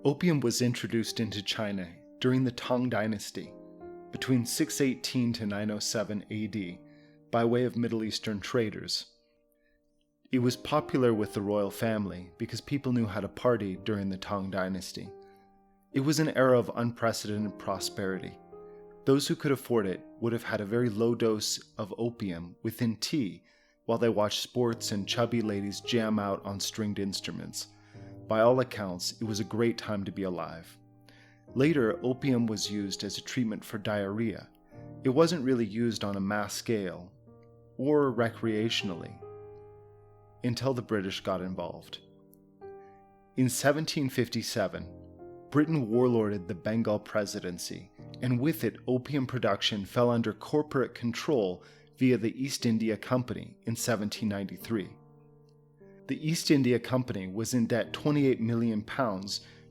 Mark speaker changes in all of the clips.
Speaker 1: Opium was introduced into China during the Tang Dynasty, between 618 to 907 AD, by way of Middle Eastern traders. It was popular with the royal family because people knew how to party during the Tang Dynasty. It was an era of unprecedented prosperity. Those who could afford it would have had a very low dose of opium within tea while they watched sports and chubby ladies jam out on stringed instruments. By all accounts, it was a great time to be alive. Later, opium was used as a treatment for diarrhea. It wasn't really used on a mass scale or recreationally until the British got involved. In 1757, Britain warlorded the Bengal Presidency, and with it, opium production fell under corporate control via the East India Company in 1793. The East India Company was in debt £28 million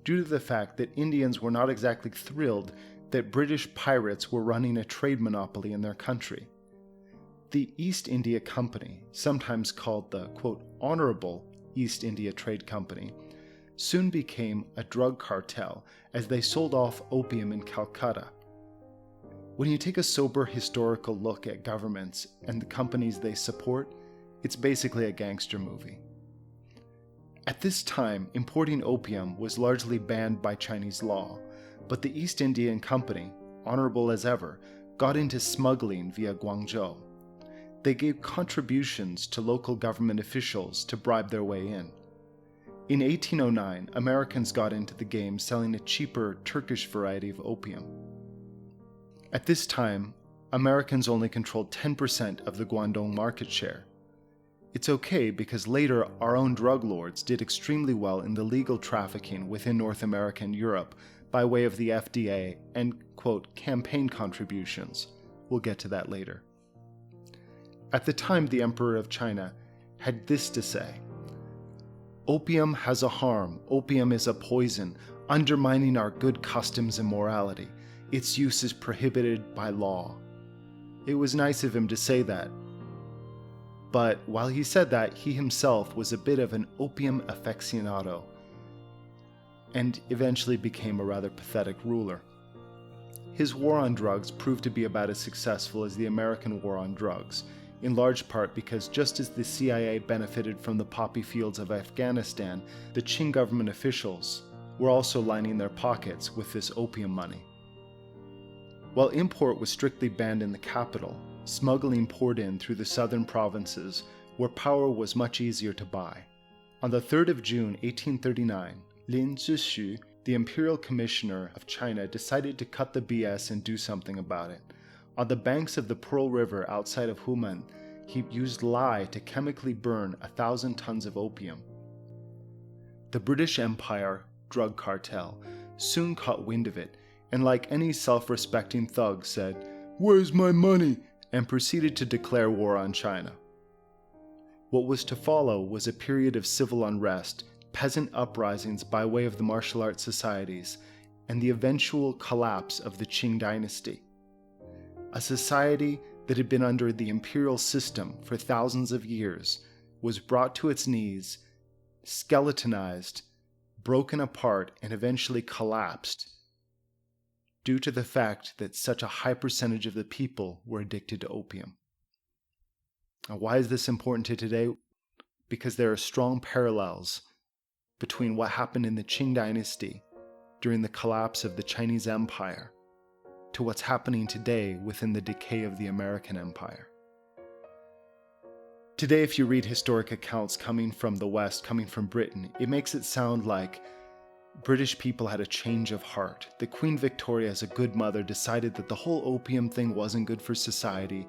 Speaker 1: due to the fact that Indians were not exactly thrilled that British pirates were running a trade monopoly in their country. The East India Company, sometimes called the, quote, Honorable East India Trade Company, soon became a drug cartel as they sold off opium in Calcutta. When you take a sober historical look at governments and the companies they support, it's basically a gangster movie. At this time, importing opium was largely banned by Chinese law, but the East Indian Company, honorable as ever, got into smuggling via Guangzhou. They gave contributions to local government officials to bribe their way in. In 1809, Americans got into the game selling a cheaper Turkish variety of opium. At this time, Americans only controlled 10% of the Guangdong market share. It's okay because later our own drug lords did extremely well in the legal trafficking within North America and Europe by way of the FDA and, quote, campaign contributions. We'll get to that later. At the time, the Emperor of China had this to say: "Opium has a harm, opium is a poison, undermining our good customs and morality. Its use is prohibited by law." It was nice of him to say that. But while he said that, he himself was a bit of an opium aficionado, and eventually became a rather pathetic ruler. His war on drugs proved to be about as successful as the American war on drugs, in large part because just as the CIA benefited from the poppy fields of Afghanistan, the Qing government officials were also lining their pockets with this opium money. While import was strictly banned in the capital, smuggling poured in through the southern provinces where power was much easier to buy. On the 3rd of June 1839, Lin Zixu, the Imperial Commissioner of China, decided to cut the BS and do something about it. On the banks of the Pearl River outside of Human, he used lye to chemically burn 1,000 tons of opium. The British Empire drug cartel soon caught wind of it, and like any self-respecting thug said, "Where's my money?" and proceeded to declare war on China. What was to follow was a period of civil unrest, peasant uprisings by way of the martial arts societies, and the eventual collapse of the Qing dynasty. A society that had been under the imperial system for thousands of years was brought to its knees, skeletonized, broken apart, and eventually collapsed due to the fact that such a high percentage of the people were addicted to opium. Now, why is this important to today? Because there are strong parallels between what happened in the Qing dynasty during the collapse of the Chinese Empire to what's happening today within the decay of the American Empire. Today, if you read historic accounts coming from the West, coming from Britain, it makes it sound like British people had a change of heart. That Queen Victoria, as a good mother, decided that the whole opium thing wasn't good for society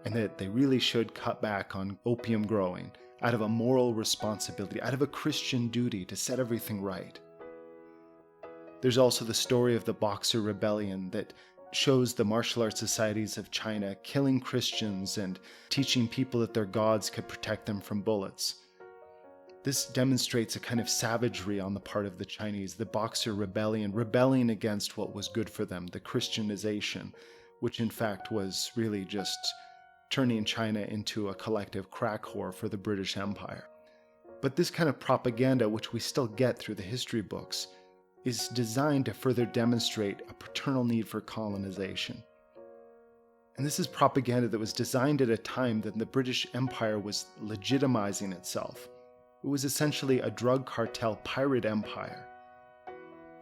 Speaker 1: and that they really should cut back on opium growing out of a moral responsibility, out of a Christian duty to set everything right. There's also the story of the Boxer Rebellion that shows the martial arts societies of China killing Christians and teaching people that their gods could protect them from bullets. This demonstrates a kind of savagery on the part of the Chinese, the Boxer Rebellion, rebelling against what was good for them, the Christianization, which in fact was really just turning China into a collective crack whore for the British Empire. But this kind of propaganda, which we still get through the history books, is designed to further demonstrate a paternal need for colonization. And this is propaganda that was designed at a time that the British Empire was legitimizing itself. It was essentially a drug cartel pirate empire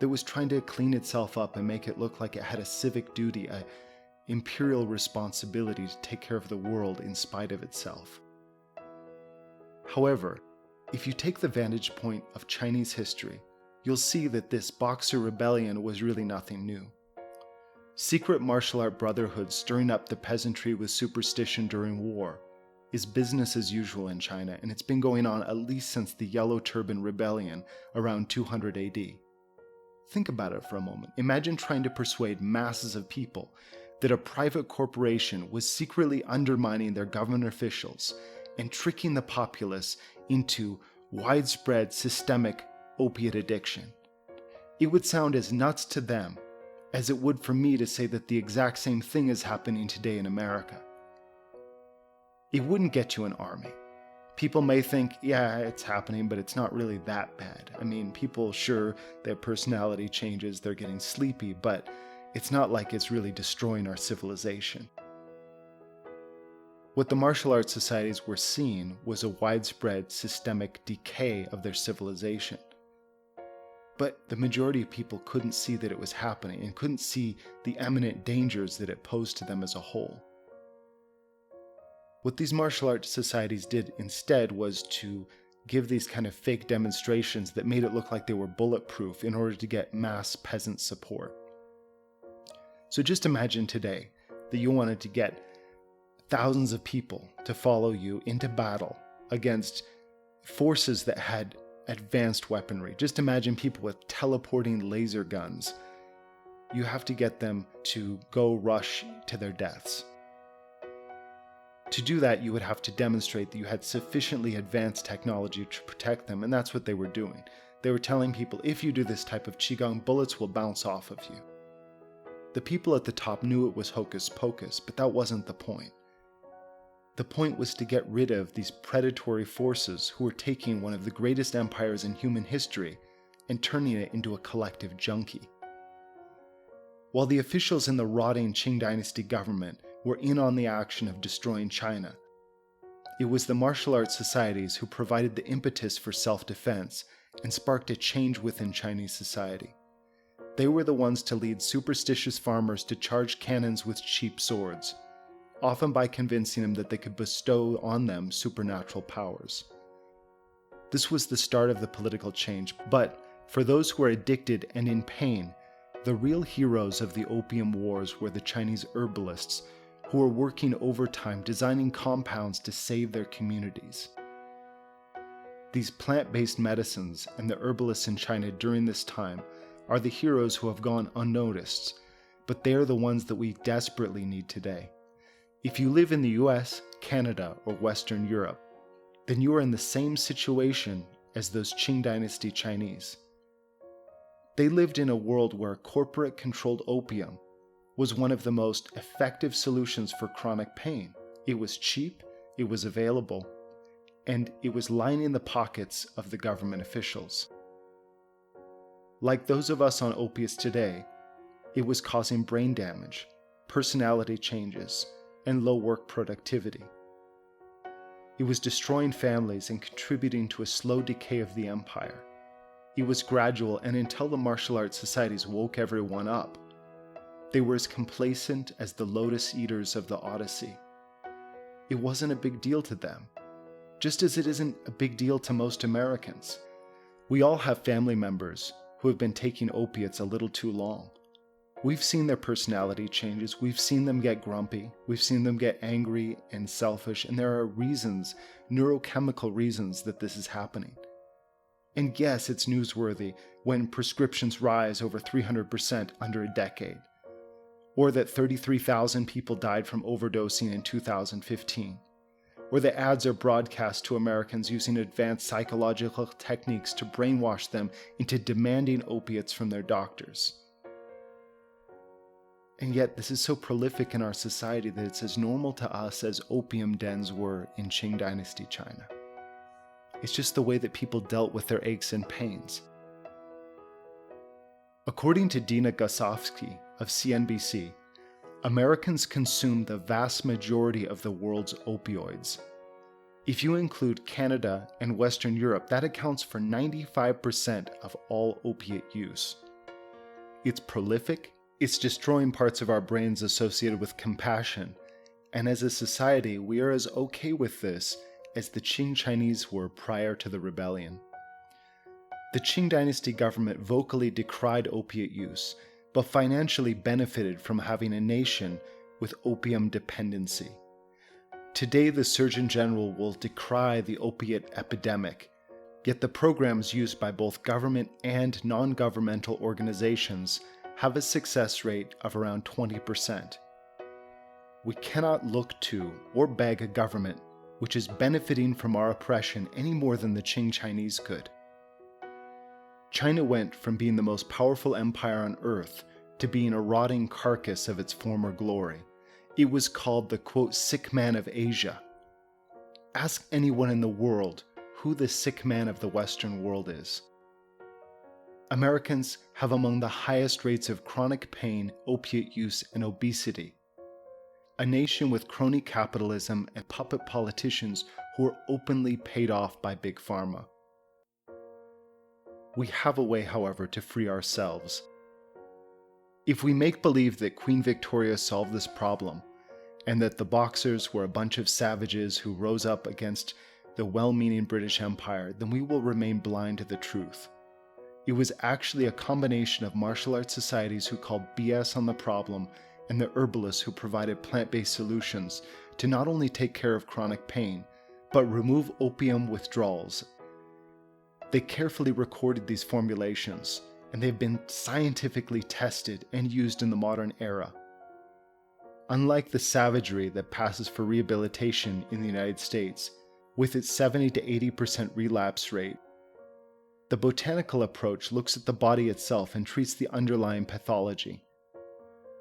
Speaker 1: that was trying to clean itself up and make it look like it had a civic duty, an imperial responsibility to take care of the world in spite of itself. However, if you take the vantage point of Chinese history, you'll see that this Boxer Rebellion was really nothing new. Secret martial art brotherhoods stirring up the peasantry with superstition during war is business as usual in China, and it's been going on at least since the Yellow Turban Rebellion around 200 AD. Think about it for a moment. Imagine trying to persuade masses of people that a private corporation was secretly undermining their government officials and tricking the populace into widespread systemic opiate addiction. It would sound as nuts to them as it would for me to say that the exact same thing is happening today in America. It wouldn't get you an army. People may think, yeah, it's happening, but it's not really that bad. I mean, people, sure, their personality changes, they're getting sleepy, but it's not like it's really destroying our civilization. What the martial arts societies were seeing was a widespread systemic decay of their civilization. But the majority of people couldn't see that it was happening and couldn't see the imminent dangers that it posed to them as a whole. What these martial arts societies did instead was to give these kind of fake demonstrations that made it look like they were bulletproof in order to get mass peasant support. So just imagine today that you wanted to get thousands of people to follow you into battle against forces that had advanced weaponry. Just imagine people with teleporting laser guns. You have to get them to go rush to their deaths. To do that, you would have to demonstrate that you had sufficiently advanced technology to protect them, and that's what they were doing. They were telling people, if you do this type of qigong, bullets will bounce off of you. The people at the top knew it was hocus pocus, but that wasn't the point. The point was to get rid of these predatory forces who were taking one of the greatest empires in human history and turning it into a collective junkie. While the officials in the rotting Qing dynasty government were in on the action of destroying China, it was the martial arts societies who provided the impetus for self-defense and sparked a change within Chinese society. They were the ones to lead superstitious farmers to charge cannons with cheap swords, often by convincing them that they could bestow on them supernatural powers. This was the start of the political change, but for those who were addicted and in pain, the real heroes of the opium wars were the Chinese herbalists who were working overtime designing compounds to save their communities. These plant-based medicines and the herbalists in China during this time are the heroes who have gone unnoticed, but they are the ones that we desperately need today. If you live in the US, Canada, or Western Europe, then you are in the same situation as those Qing dynasty Chinese. They lived in a world where corporate-controlled opium was one of the most effective solutions for chronic pain. It was cheap, it was available, and it was lining the pockets of the government officials. Like those of us on opiates today, it was causing brain damage, personality changes, and low work productivity. It was destroying families and contributing to a slow decay of the empire. It was gradual, and until the martial arts societies woke everyone up, they were as complacent as the lotus eaters of the Odyssey. It wasn't a big deal to them, just as it isn't a big deal to most Americans. We all have family members who have been taking opiates a little too long. We've seen their personality changes, we've seen them get grumpy, we've seen them get angry and selfish, and there are reasons, neurochemical reasons, that this is happening. And yes, it's newsworthy when prescriptions rise over 300% under a decade, or that 33,000 people died from overdosing in 2015, or that ads are broadcast to Americans using advanced psychological techniques to brainwash them into demanding opiates from their doctors. And yet, this is so prolific in our society that it's as normal to us as opium dens were in Qing Dynasty China. It's just the way that people dealt with their aches and pains. According to Dina Gosofsky of CNBC, Americans consume the vast majority of the world's opioids. If you include Canada and Western Europe, that accounts for 95% of all opiate use. It's prolific, it's destroying parts of our brains associated with compassion, and as a society, we are as okay with this as the Qing Chinese were prior to the rebellion. The Qing dynasty government vocally decried opiate use, but financially benefited from having a nation with opium dependency. Today, the Surgeon General will decry the opiate epidemic, yet the programs used by both government and non-governmental organizations have a success rate of around 20%. We cannot look to or beg a government which is benefiting from our oppression any more than the Qing Chinese could. China went from being the most powerful empire on earth to being a rotting carcass of its former glory. It was called the, quote, sick man of Asia. Ask anyone in the world who the sick man of the Western world is. Americans have among the highest rates of chronic pain, opiate use, and obesity. A nation with crony capitalism and puppet politicians who are openly paid off by Big Pharma. We have a way, however, to free ourselves. If we make believe that Queen Victoria solved this problem, and that the Boxers were a bunch of savages who rose up against the well-meaning British Empire, then we will remain blind to the truth. It was actually a combination of martial arts societies who called BS on the problem and the herbalists who provided plant-based solutions to not only take care of chronic pain, but remove opium withdrawals. They carefully recorded these formulations, and they've been scientifically tested and used in the modern era. Unlike the savagery that passes for rehabilitation in the United States, with its 70 to 80% relapse rate, the botanical approach looks at the body itself and treats the underlying pathology.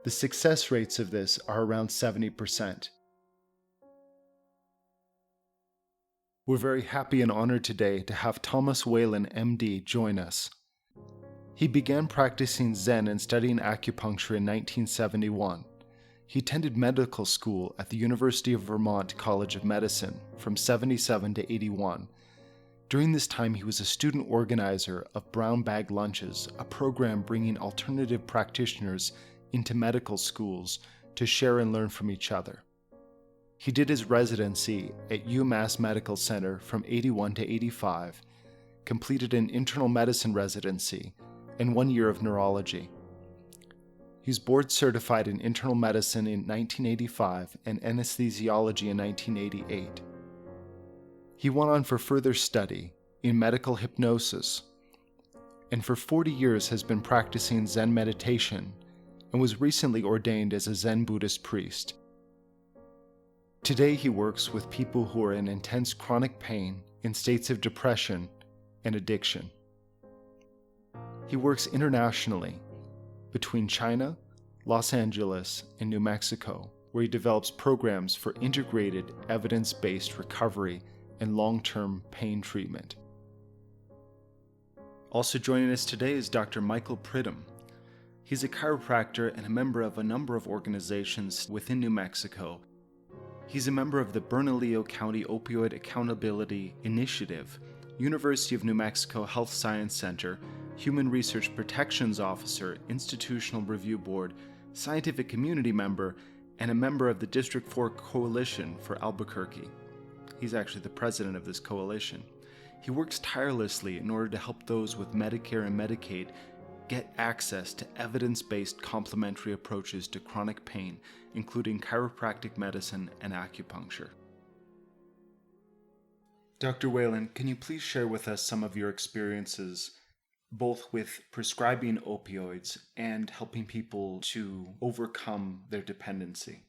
Speaker 1: The success rates of this are around 70%. We're very happy and honored today to have Thomas Whalen, MD, join us. He began practicing Zen and studying acupuncture in 1971. He attended medical school at the University of Vermont College of Medicine from 77 to 81. During this time, he was a student organizer of Brown Bag Lunches, a program bringing alternative practitioners into medical schools to share and learn from each other. He did his residency at UMass Medical Center from 81 to 85, completed an internal medicine residency, and 1 year of neurology. He's board certified in internal medicine in 1985 and anesthesiology in 1988. He went on for further study in medical hypnosis, and for 40 years has been practicing Zen meditation and was recently ordained as a Zen Buddhist priest. Today he works with people who are in intense chronic pain, in states of depression and addiction. He works internationally between China, Los Angeles, and New Mexico, where he develops programs for integrated, evidence-based recovery and long-term pain treatment. Also joining us today is Dr. Michael Pridham. He's a chiropractor and a member of a number of organizations within New Mexico. He's a member of the Bernalillo County Opioid Accountability Initiative, University of New Mexico Health Science Center, Human Research Protections Officer, Institutional Review Board, Scientific Community Member, and a member of the District 4 Coalition for Albuquerque. He's actually the president of this coalition. He works tirelessly in order to help those with Medicare and Medicaid get access to evidence-based complementary approaches to chronic pain, including chiropractic medicine and acupuncture. Dr. Whalen, can you please share with us some of your experiences, both with prescribing opioids and helping people to overcome their dependency?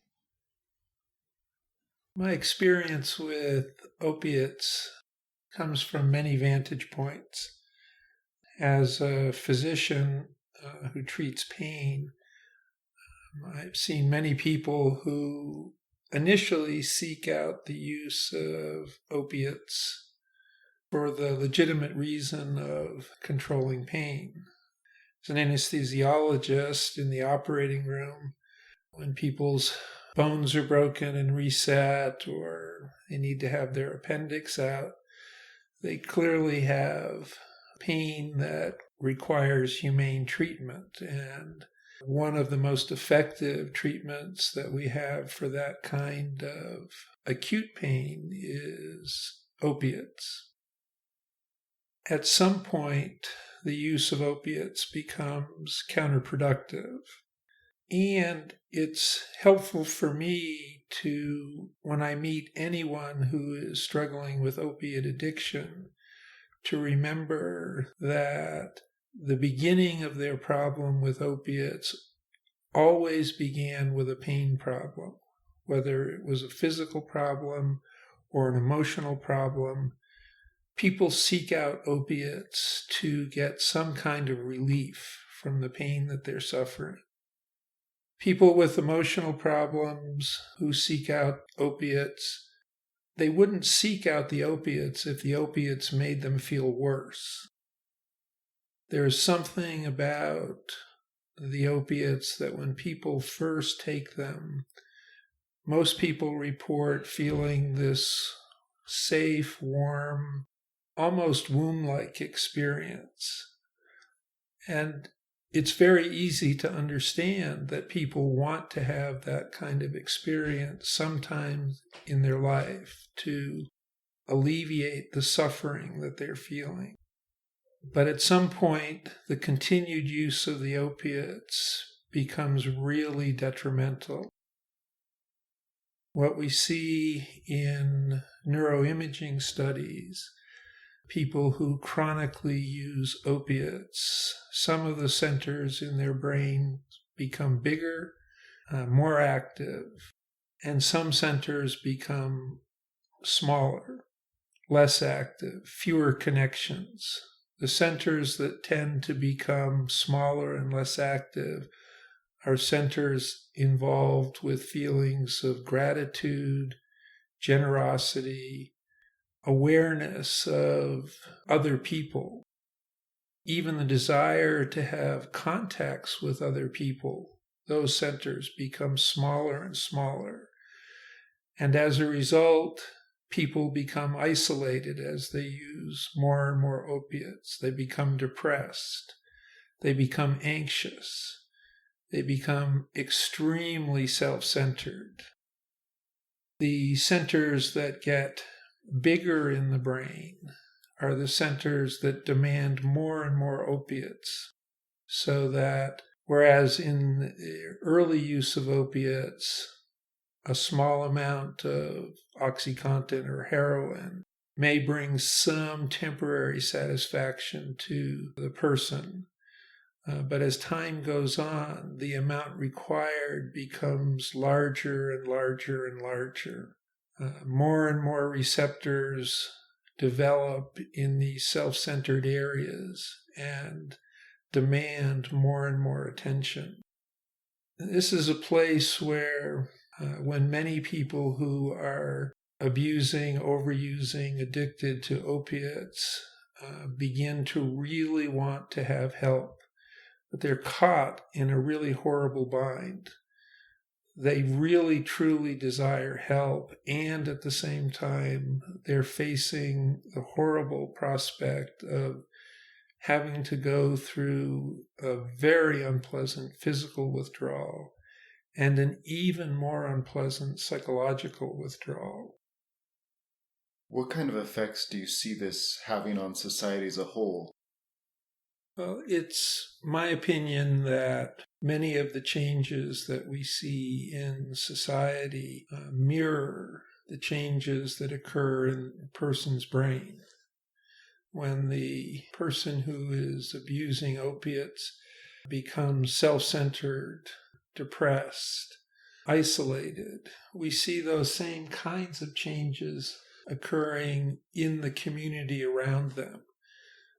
Speaker 2: My experience with opiates comes from many vantage points. As a physician who treats pain, I've seen many people who initially seek out the use of opiates for the legitimate reason of controlling pain. As an anesthesiologist in the operating room, when people's bones are broken and reset, or they need to have their appendix out, they clearly have pain that requires humane treatment. And one of the most effective treatments that we have for that kind of acute pain is opiates. At some point, the use of opiates becomes counterproductive. And it's helpful for me to, when I meet anyone who is struggling with opiate addiction, to remember that the beginning of their problem with opiates always began with a pain problem, whether it was a physical problem or an emotional problem. People seek out opiates to get some kind of relief from the pain that they're suffering. People with emotional problems who seek out opiates, they wouldn't seek out the opiates if the opiates made them feel worse. There's something about the opiates that when people first take them, most people report feeling this safe, warm, almost womb-like experience. And it's very easy to understand that people want to have that kind of experience sometime in their life to alleviate the suffering that they're feeling. But at some point, the continued use of the opiates becomes really detrimental. What we see in neuroimaging studies, people who chronically use opiates, some of the centers in their brain become bigger, more active, and some centers become smaller, less active, fewer connections. The centers that tend to become smaller and less active are centers involved with feelings of gratitude, generosity, awareness of other people, even the desire to have contacts with other people. Those centers become smaller and smaller. And as a result, people become isolated as they use more and more opiates. They become depressed. They become anxious. They become extremely self-centered. The centers that get bigger in the brain are the centers that demand more and more opiates. So that whereas in the early use of opiates, a small amount of OxyContin or heroin may bring some temporary satisfaction to the person. But as time goes on, the amount required becomes larger and larger and larger. More and more receptors develop in these self-centered areas and demand more and more attention. This is a place where when many people who are abusing, overusing, addicted to opiates begin to really want to have help, but they're caught in a really horrible bind. They really, truly desire help, and at the same time, they're facing the horrible prospect of having to go through a very unpleasant physical withdrawal and an even more unpleasant psychological withdrawal.
Speaker 1: What kind of effects do you see this having on society as a whole?
Speaker 2: Well, it's my opinion that many of the changes that we see in society mirror the changes that occur in a person's brain. When the person who is abusing opiates becomes self-centered, depressed, isolated, we see those same kinds of changes occurring in the community around them.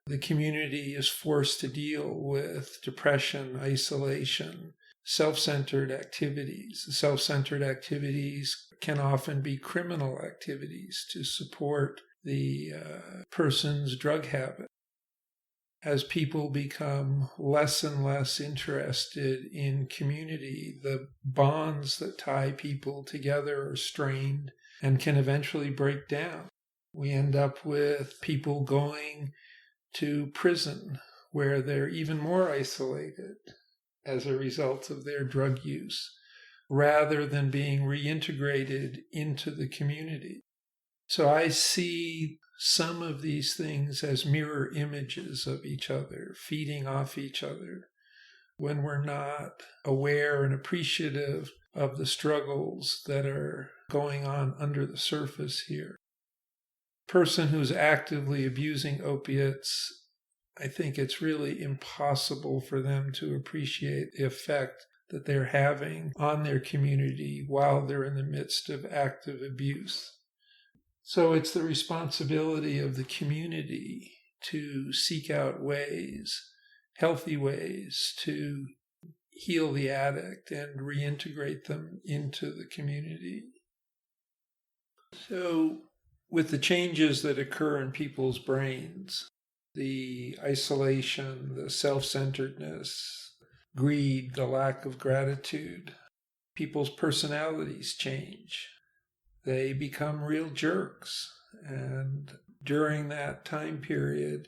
Speaker 2: The community is forced to deal with depression, isolation, self-centered activities. Self-centered activities can often be criminal activities to support the person's drug habit. as people become less and less interested in community, the bonds that tie people together are strained and can eventually break down. We end up with people going to prison where they're even more isolated as a result of their drug use, rather than being reintegrated into the community. So I see some of these things as mirror images of each other, feeding off each other, when we're not aware and appreciative of the struggles that are going on under the surface here. Person who's actively abusing opiates, I think it's really impossible for them to appreciate the effect that they're having on their community while they're in the midst of active abuse. So it's the responsibility of the community to seek out ways, healthy ways, to heal the addict and reintegrate them into the community. So with the changes that occur in people's brains, the isolation, the self-centeredness, greed, the lack of gratitude, people's personalities change. They become real jerks. And during that time period,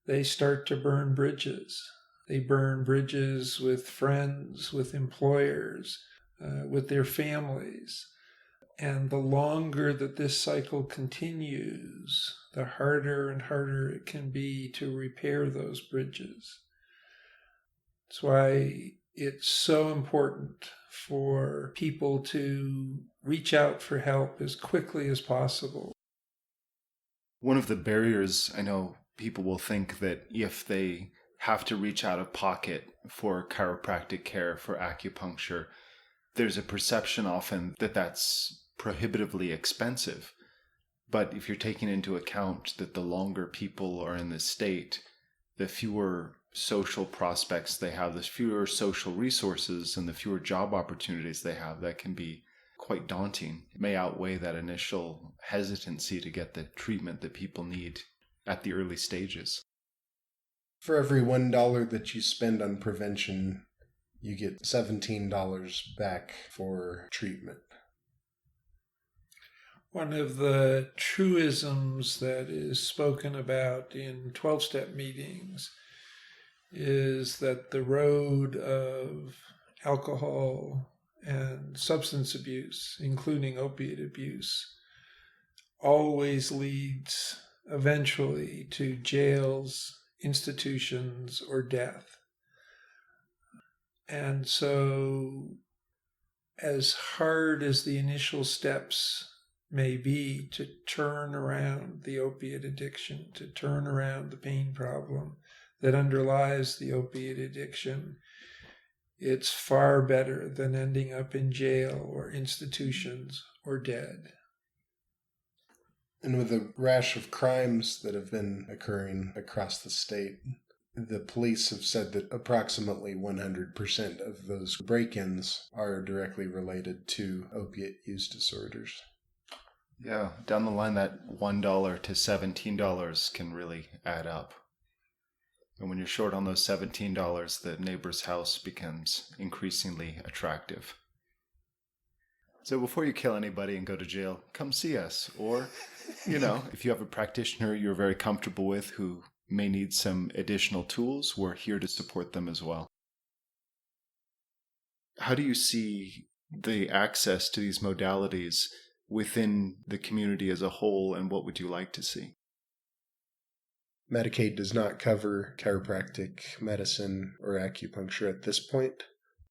Speaker 2: they start to burn bridges. They burn bridges with friends, with employers, with their families. And the longer that this cycle continues, the harder and harder it can be to repair those bridges. That's why it's so important for people to reach out for help as quickly as possible.
Speaker 1: One of the barriers, I know people will think that if they have to reach out of pocket for chiropractic care, for acupuncture, there's a perception often that that's prohibitively expensive. But if you're taking into account that the longer people are in this state, the fewer social prospects they have, the fewer social resources and the fewer job opportunities they have, that can be quite daunting. It may outweigh that initial hesitancy to get the treatment that people need at the early stages.
Speaker 3: For every $1 that you spend on prevention, you get $17 back for treatment.
Speaker 2: One of the truisms that is spoken about in 12-step meetings is that the road of alcohol and substance abuse, including opiate abuse, always leads eventually to jails, institutions, or death. And so, as hard as the initial steps may be to turn around the opiate addiction, to turn around the pain problem that underlies the opiate addiction, it's far better than ending up in jail or institutions or dead.
Speaker 3: And with a rash of crimes that have been occurring across the state, the police have said that approximately 100% of those break-ins are directly related to opiate use disorders.
Speaker 1: Yeah, down the line, that $1 to $17 can really add up. And when you're short on those $17, the neighbor's house becomes increasingly attractive. So before you kill anybody and go to jail, come see us. Or, if you have a practitioner you're very comfortable with who may need some additional tools, we're here to support them as well. How do you see the access to these modalities within the community as a whole, and what would you like to see?
Speaker 3: Medicaid does not cover chiropractic medicine or acupuncture at this point.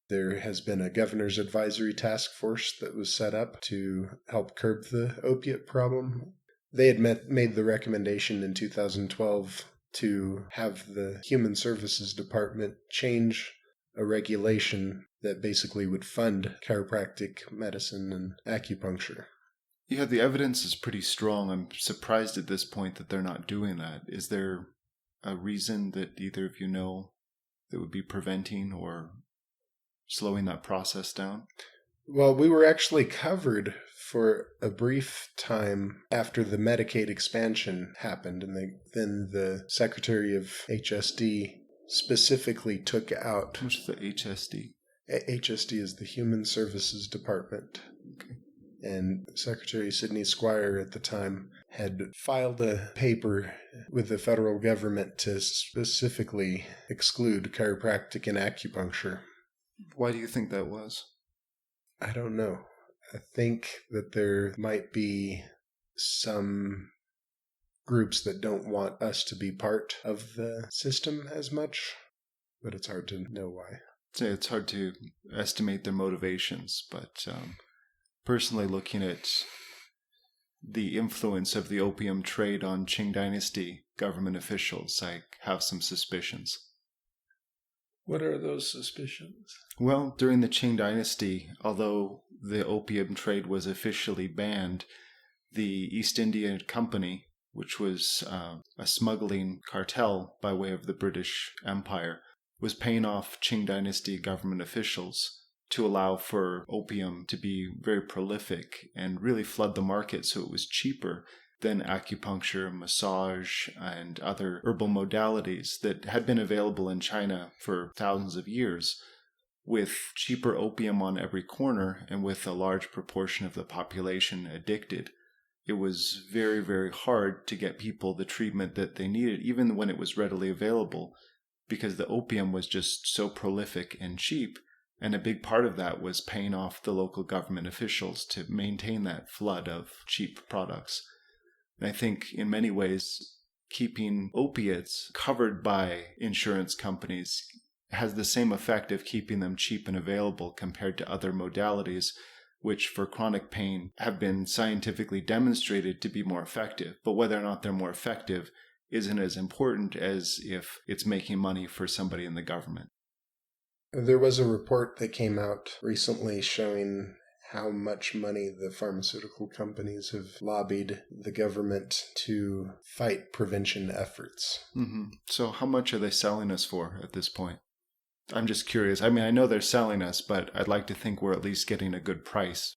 Speaker 3: There has been a governor's advisory task force that was set up to help curb the opiate problem. They had made the recommendation in 2012 to have the Human Services Department change a regulation that basically would fund chiropractic medicine and acupuncture.
Speaker 1: Yeah, the evidence is pretty strong. I'm surprised at this point that they're not doing that. Is there a reason that either of you know that would be preventing or slowing that process down?
Speaker 3: Well, we were actually covered For a brief time after the Medicaid expansion happened, and then the Secretary of HSD specifically took out...
Speaker 1: What's the HSD?
Speaker 3: HSD is the Human Services Department.
Speaker 1: Okay.
Speaker 3: And Secretary Sidney Squire at the time had filed a paper with the federal government to specifically exclude chiropractic and acupuncture.
Speaker 1: Why do you think that was?
Speaker 3: I don't know. I think that there might be some groups that don't want us to be part of the system as much, but it's hard to know why.
Speaker 1: It's hard to estimate their motivations, but personally looking at the influence of the opium trade on Qing Dynasty government officials, I have some suspicions.
Speaker 2: What are those suspicions?
Speaker 1: Well, during the Qing Dynasty, although the opium trade was officially banned, the East India Company, which was a smuggling cartel by way of the British Empire, was paying off Qing Dynasty government officials to allow for opium to be very prolific and really flood the market so it was cheaper than acupuncture, massage, and other herbal modalities that had been available in China for thousands of years. With cheaper opium on every corner and with a large proportion of the population addicted, it was very, very hard to get people the treatment that they needed, even when it was readily available, because the opium was just so prolific and cheap. And a big part of that was paying off the local government officials to maintain that flood of cheap products. And I think in many ways, keeping opiates covered by insurance companies has the same effect of keeping them cheap and available compared to other modalities, which for chronic pain have been scientifically demonstrated to be more effective. But whether or not they're more effective isn't as important as if it's making money for somebody in the government.
Speaker 3: There was a report that came out recently showing how much money the pharmaceutical companies have lobbied the government to fight prevention efforts.
Speaker 1: Mm-hmm. So how much are they selling us for at this point? I'm just curious. I mean, I know they're selling us, but I'd like to think we're at least getting a good price.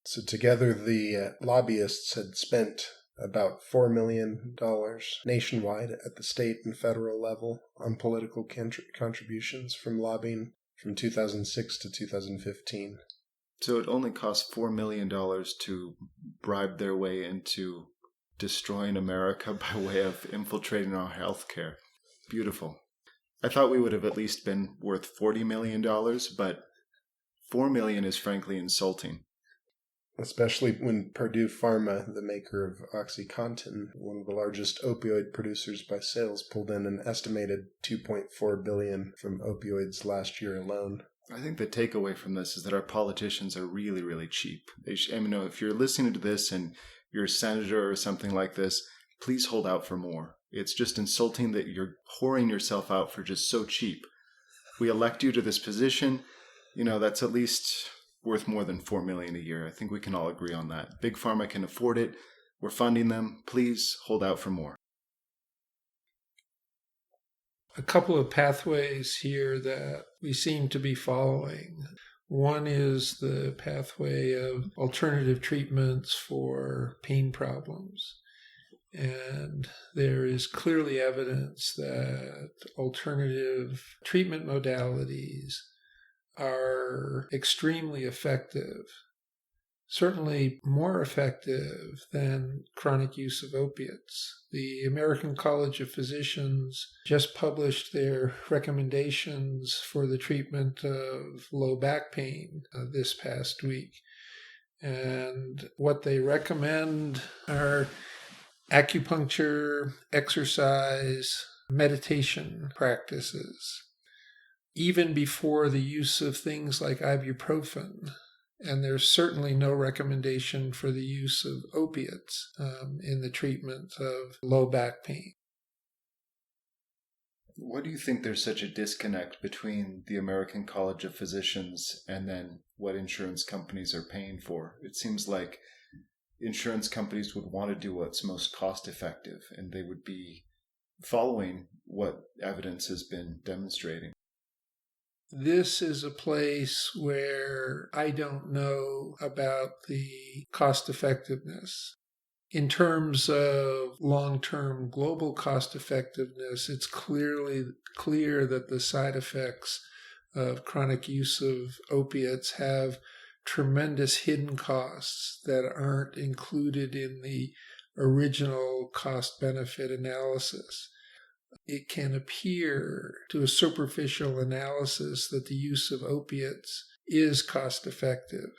Speaker 3: So together the lobbyists had spent about $4 million nationwide at the state and federal level on political contributions from lobbying from 2006 to 2015.
Speaker 1: So it only cost $4 million to bribe their way into destroying America by way of infiltrating our healthcare. Beautiful. I thought we would have at least been worth $40 million, but $4 million is frankly insulting.
Speaker 3: Especially when Purdue Pharma, the maker of OxyContin, one of the largest opioid producers by sales, pulled in an estimated $2.4 billion from opioids last year alone.
Speaker 1: I think the takeaway from this is that our politicians are really, really cheap. If you're listening to this and you're a senator or something like this, please hold out for more. It's just insulting that you're whoring yourself out for just so cheap. We elect you to this position, that's at least worth more than $4 million a year. I think we can all agree on that. Big Pharma can afford it. We're funding them. Please hold out for more.
Speaker 2: A couple of pathways here that we seem to be following. One is the pathway of alternative treatments for pain problems. And there is clearly evidence that alternative treatment modalities are extremely effective, certainly more effective than chronic use of opiates. The American College of Physicians just published their recommendations for the treatment of low back pain this past week. And what they recommend are acupuncture, exercise, meditation practices, even before the use of things like ibuprofen. And there's certainly no recommendation for the use of opiates in the treatment of low back pain.
Speaker 1: Why do you think there's such a disconnect between the American College of Physicians and then what insurance companies are paying for? It seems like insurance companies would want to do what's most cost effective, and they would be following what evidence has been demonstrating.
Speaker 2: This is a place where I don't know about the cost effectiveness. In terms of long-term global cost effectiveness, it's clear that the side effects of chronic use of opiates have tremendous hidden costs that aren't included in the original cost-benefit analysis. It can appear to a superficial analysis that the use of opiates is cost-effective,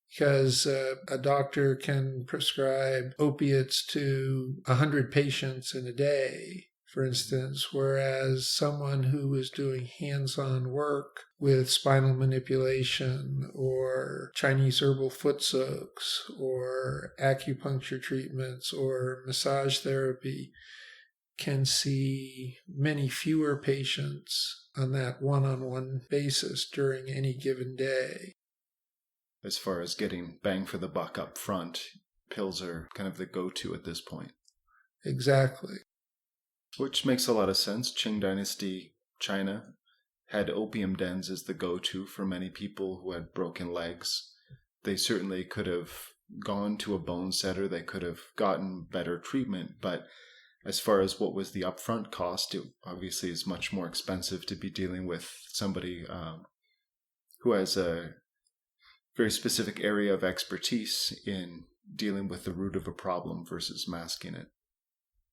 Speaker 2: because a doctor can prescribe opiates to 100 patients in a day, for instance, whereas someone who is doing hands-on work with spinal manipulation or Chinese herbal foot soaks or acupuncture treatments or massage therapy can see many fewer patients on that one-on-one basis during any given day.
Speaker 1: As far as getting bang for the buck up front, pills are kind of the go-to at this point.
Speaker 2: Exactly.
Speaker 1: Which makes a lot of sense. Qing Dynasty China had opium dens as the go-to for many people who had broken legs. They certainly could have gone to a bone setter. They could have gotten better treatment, but as far as what was the upfront cost, it obviously is much more expensive to be dealing with somebody who has a very specific area of expertise in dealing with the root of a problem versus masking it.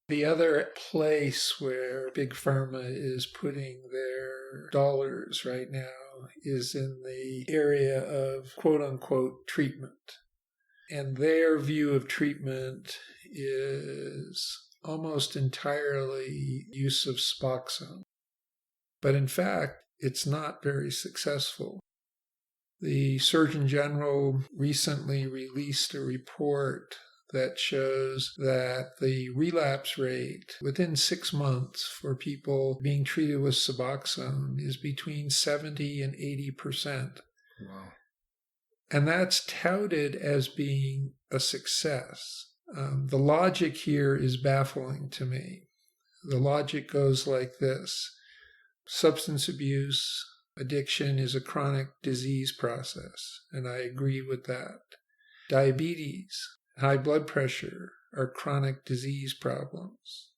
Speaker 2: The other place where Big Pharma is putting their dollars right now is in the area of quote-unquote treatment. And their view of treatment is almost entirely use of Suboxone. But in fact, it's not very successful. The Surgeon General recently released a report that shows that the relapse rate within 6 months for people being treated with Suboxone is between 70 and 80%.
Speaker 1: Wow.
Speaker 2: And that's touted as being a success. The logic here is baffling to me. The logic goes like this. Substance abuse, addiction is a chronic disease process, and I agree with that. Diabetes, high blood pressure are chronic disease problems.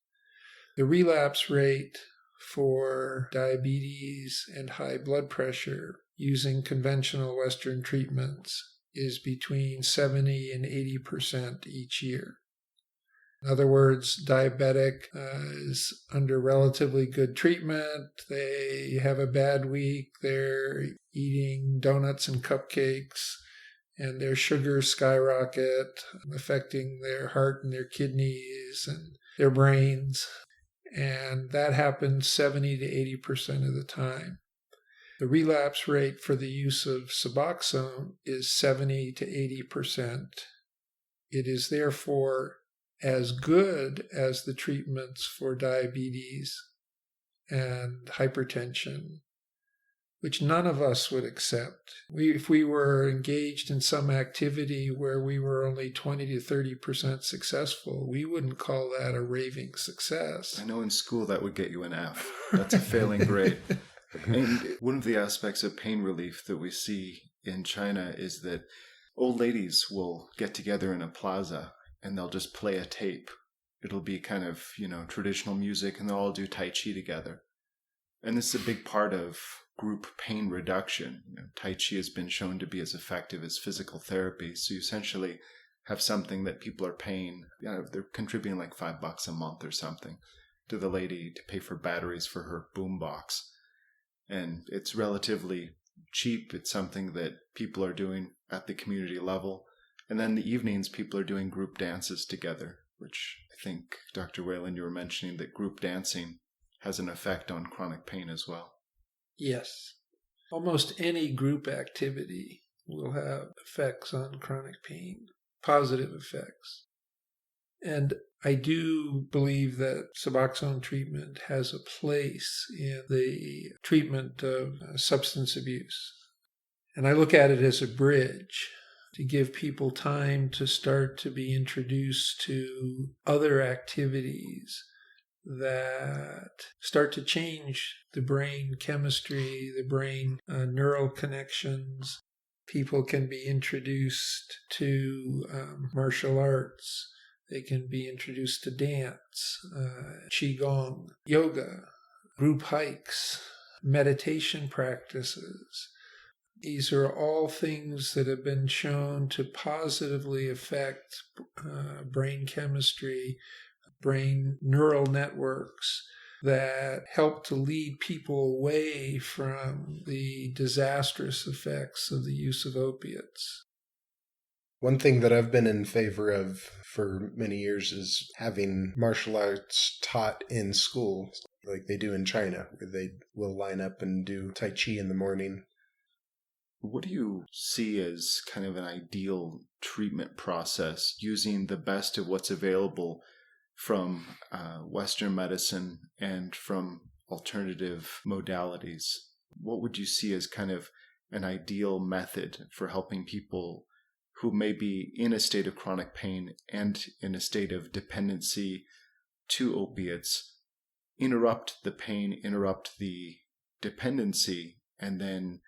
Speaker 2: The relapse rate for diabetes and high blood pressure using conventional Western treatments is between 70 and 80% each year. In other words, diabetic is under relatively good treatment. They have a bad week. They're eating donuts and cupcakes, and their sugars skyrocket, affecting their heart and their kidneys and their brains. And that happens 70 to 80% of the time. The relapse rate for the use of Suboxone is 70 to 80%. It is therefore as good as the treatments for diabetes and hypertension, which none of us would accept. If we were engaged in some activity where we were only 20 to 30% successful, we wouldn't call that a raving success.
Speaker 1: I know in school that would get you an F. That's a failing grade. And one of the aspects of pain relief that we see in China is that old ladies will get together in a plaza and they'll just play a tape. It'll be kind of, traditional music, and they'll all do Tai Chi together. And this is a big part of group pain reduction. Tai Chi has been shown to be as effective as physical therapy. So you essentially have something that people are paying, they're contributing like $5 a month or something to the lady to pay for batteries for her boombox. And it's relatively cheap. It's something that people are doing at the community level. And then the evenings, people are doing group dances together, which I think, Dr. Whalen, you were mentioning that group dancing has an effect on chronic pain as well.
Speaker 2: Yes. Almost any group activity will have effects on chronic pain, positive effects. And I do believe that Suboxone treatment has a place in the treatment of substance abuse. And I look at it as a bridge to give people time to start to be introduced to other activities that start to change the brain chemistry, the brain neural connections. People can be introduced to martial arts. They can be introduced to dance, qigong, yoga, group hikes, meditation practices. These are all things that have been shown to positively affect brain chemistry, brain neural networks that help to lead people away from the disastrous effects of the use of opiates.
Speaker 3: One thing that I've been in favor of for many years is having martial arts taught in school, like they do in China, where they will line up and do Tai Chi in the morning.
Speaker 1: What do you see as kind of an ideal treatment process using the best of what's available from Western medicine and from alternative modalities? What would you see as kind of an ideal method for helping people who may be in a state of chronic pain and in a state of dependency to opiates, interrupt the pain, interrupt the dependency, and then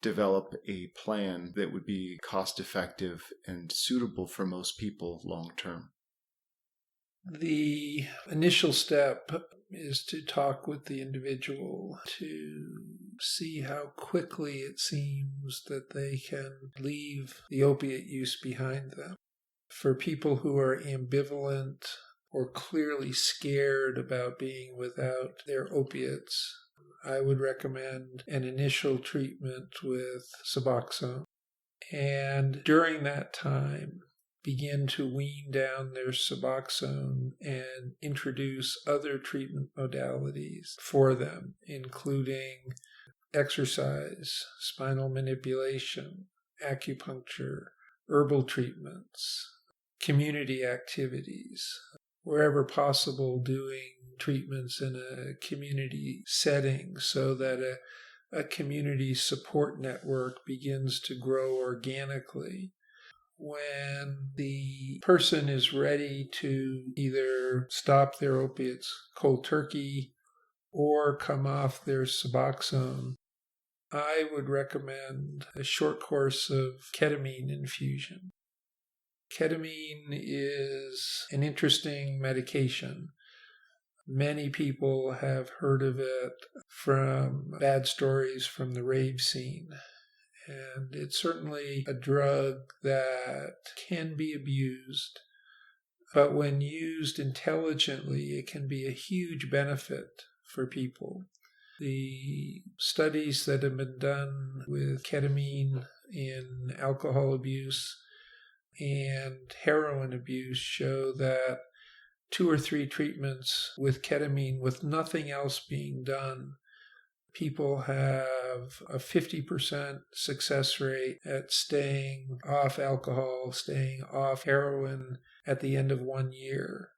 Speaker 1: develop a plan that would be cost-effective and suitable for most people long-term?
Speaker 2: The initial step is to talk with the individual to see how quickly it seems that they can leave the opiate use behind them. For people who are ambivalent or clearly scared about being without their opiates, I would recommend an initial treatment with Suboxone. And during that time, begin to wean down their Suboxone and introduce other treatment modalities for them, including exercise, spinal manipulation, acupuncture, herbal treatments, community activities, wherever possible doing treatments in a community setting so that a community support network begins to grow organically. When the person is ready to either stop their opiates cold turkey or come off their Suboxone, I would recommend a short course of ketamine infusion. Ketamine is an interesting medication. Many people have heard of it from bad stories from the rave scene. And it's certainly a drug that can be abused, but when used intelligently, it can be a huge benefit for people. The studies that have been done with ketamine in alcohol abuse and heroin abuse show that 2 or 3 treatments with ketamine with nothing else being done, people have a 50% success rate at staying off alcohol, staying off heroin at the end of 1 year,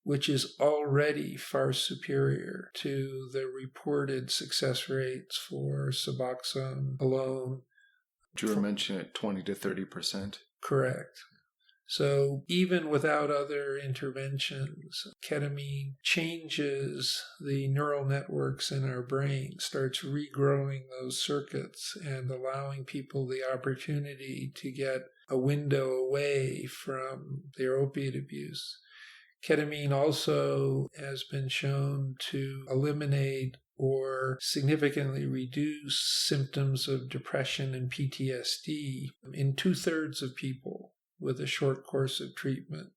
Speaker 2: which is already far superior to the reported success rates for Suboxone alone.
Speaker 1: You were mentioning 20 to 30%.
Speaker 2: Correct. So even without other interventions, ketamine changes the neural networks in our brain, starts regrowing those circuits and allowing people the opportunity to get a window away from their opiate abuse. Ketamine also has been shown to eliminate or significantly reduce symptoms of depression and PTSD in 2/3 of people with a short course of treatment.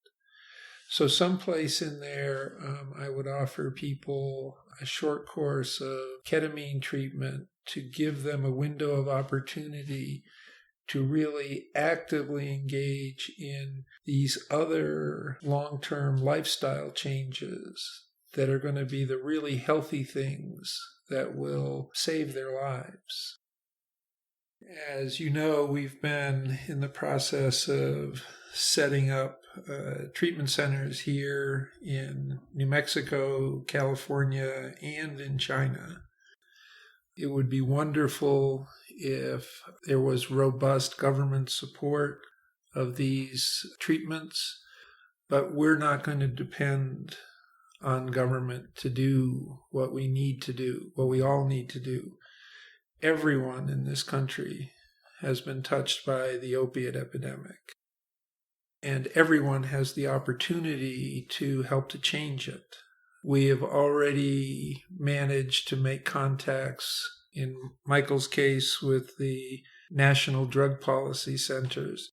Speaker 2: So someplace in there, I would offer people a short course of ketamine treatment to give them a window of opportunity to really actively engage in these other long-term lifestyle changes that are going to be the really healthy things that will save their lives. As you know, we've been in the process of setting up treatment centers here in New Mexico, California, and in China. It would be wonderful if there was robust government support of these treatments, but we're not going to depend on government to do what we need to do, what we all need to do. Everyone in this country has been touched by the opiate epidemic, and everyone has the opportunity to help to change it. We have already managed to make contacts, in Michael's case, with the National Drug Policy Centers.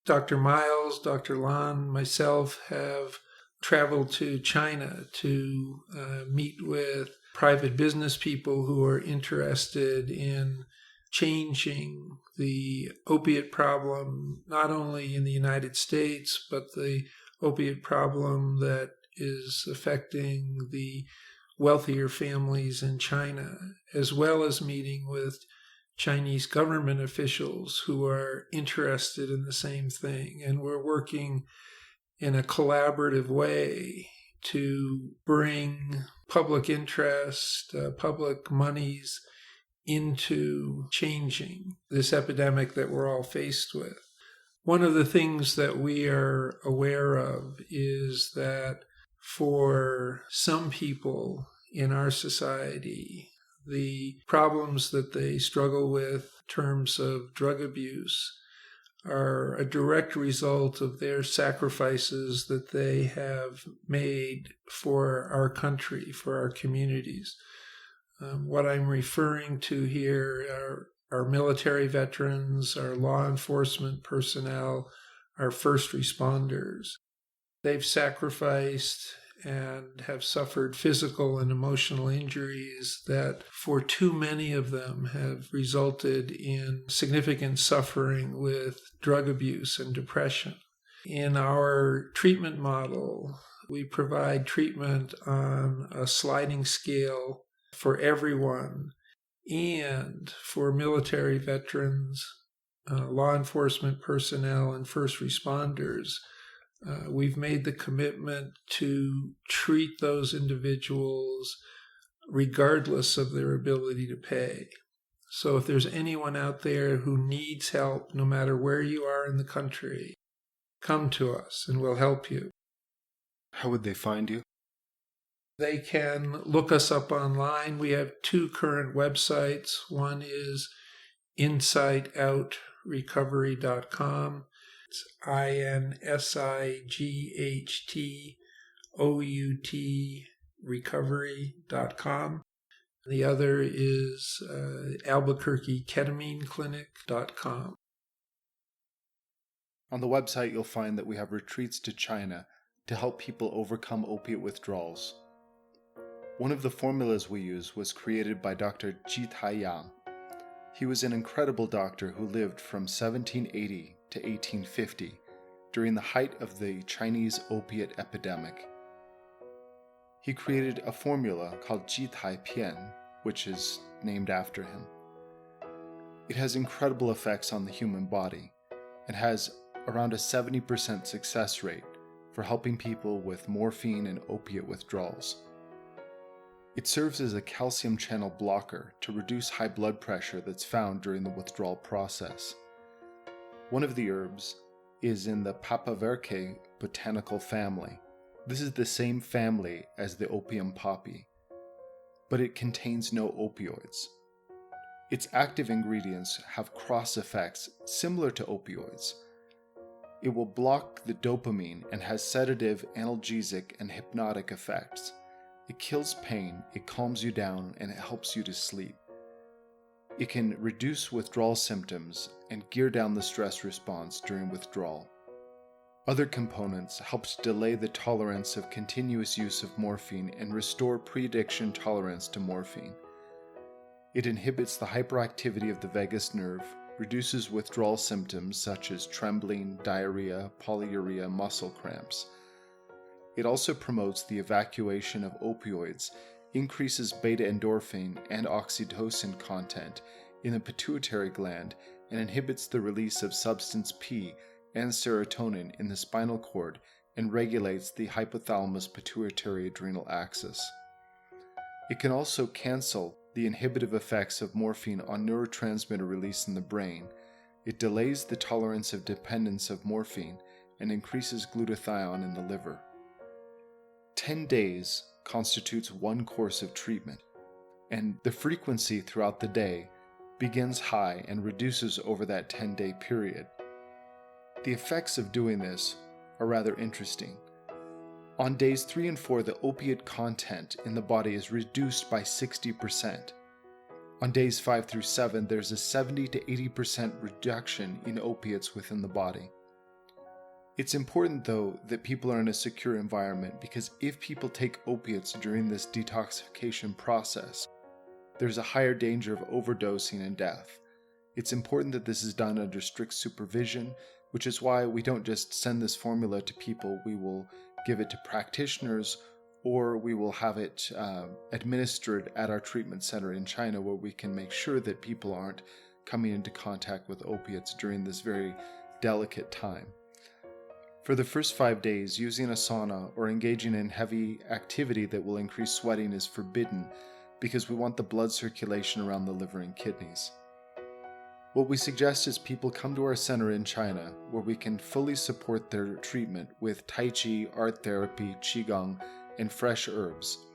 Speaker 2: Dr. Miles, Dr. Lan, myself have traveled to China to meet with private business people who are interested in changing the opiate problem, not only in the United States, but the opiate problem that is affecting the wealthier families in China, as well as meeting with Chinese government officials who are interested in the same thing. And we're working in a collaborative way to bring public interest, public monies into changing this epidemic that we're all faced with. One of the things that we are aware of is that for some people in our society, the problems that they struggle with in terms of drug abuse are a direct result of their sacrifices that they have made for our country, for our communities. What I'm referring to here are our military veterans, our law enforcement personnel, our first responders. They've sacrificed and have suffered physical and emotional injuries that for too many of them have resulted in significant suffering with drug abuse and depression. In our treatment model, we provide treatment on a sliding scale for everyone, and for military veterans, law enforcement personnel, and first responders. We've made the commitment to treat those individuals regardless of their ability to pay. So if there's anyone out there who needs help, no matter where you are in the country, come to us and we'll help you.
Speaker 1: How would they find you?
Speaker 2: They can look us up online. We have two current websites. One is insightoutrecovery.com. It's INSIGHTOUT recovery.com. The other is albuquerqueketamineclinic.com.
Speaker 1: On the website, you'll find that we have retreats to China to help people overcome opiate withdrawals. One of the formulas we use was created by Dr. Qiu Xuelan. He was an incredible doctor who lived from 1780 to 1850 during the height of the Chinese opiate epidemic. He created a formula called Ji Tai Pian, which is named after him. It has incredible effects on the human body and has around a 70% success rate for helping people with morphine and opiate withdrawals. It serves as a calcium channel blocker to reduce high blood pressure that's found during the withdrawal process. One of the herbs is in the papaverke botanical family. This is the same family as the opium poppy, but it contains no opioids. Its active ingredients have cross effects similar to opioids. It will block the dopamine and has sedative, analgesic, and hypnotic effects. It kills pain, it calms you down, and it helps you to sleep. It can reduce withdrawal symptoms and gear down the stress response during withdrawal. Other components help to delay the tolerance of continuous use of morphine and restore pre-addiction tolerance to morphine. It inhibits the hyperactivity of the vagus nerve, reduces withdrawal symptoms such as trembling, diarrhea, polyuria, muscle cramps. It also promotes the evacuation of opioids, increases beta-endorphin and oxytocin content in the pituitary gland, and inhibits the release of substance P and serotonin in the spinal cord and regulates the hypothalamus-pituitary-adrenal axis. It can also cancel the inhibitive effects of morphine on neurotransmitter release in the brain. It delays the tolerance of dependence of morphine and increases glutathione in the liver. 10 days constitutes one course of treatment, and the frequency throughout the day begins high and reduces over that 10-day period. The effects of doing this are rather interesting. On days 3 and 4, the opiate content in the body is reduced by 60%. On days 5 through 7, there's a 70 to 80% reduction in opiates within the body. It's important, though, that people are in a secure environment, because if people take opiates during this detoxification process, there's a higher danger of overdosing and death. It's important that this is done under strict supervision, which is why we don't just send this formula to people. We will give it to practitioners, or we will have it administered at our treatment center in China, where we can make sure that people aren't coming into contact with opiates during this very delicate time. For the first 5 days, using a sauna or engaging in heavy activity that will increase sweating is forbidden, because we want the blood circulation around the liver and kidneys. What we suggest is people come to our center in China, where we can fully support their treatment with Tai Chi, art therapy, Qigong, and fresh herbs.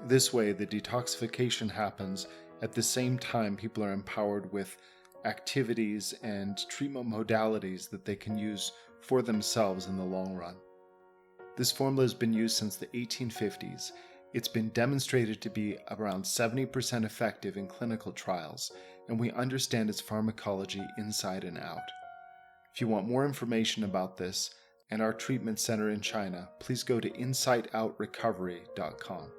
Speaker 1: This way, the detoxification happens at the same time people are empowered with activities and treatment modalities that they can use for themselves in the long run. This formula has been used since the 1850s. It's been demonstrated to be around 70% effective in clinical trials, and we understand its pharmacology inside and out. If you want more information about this and our treatment center in China, please go to insightoutrecovery.com.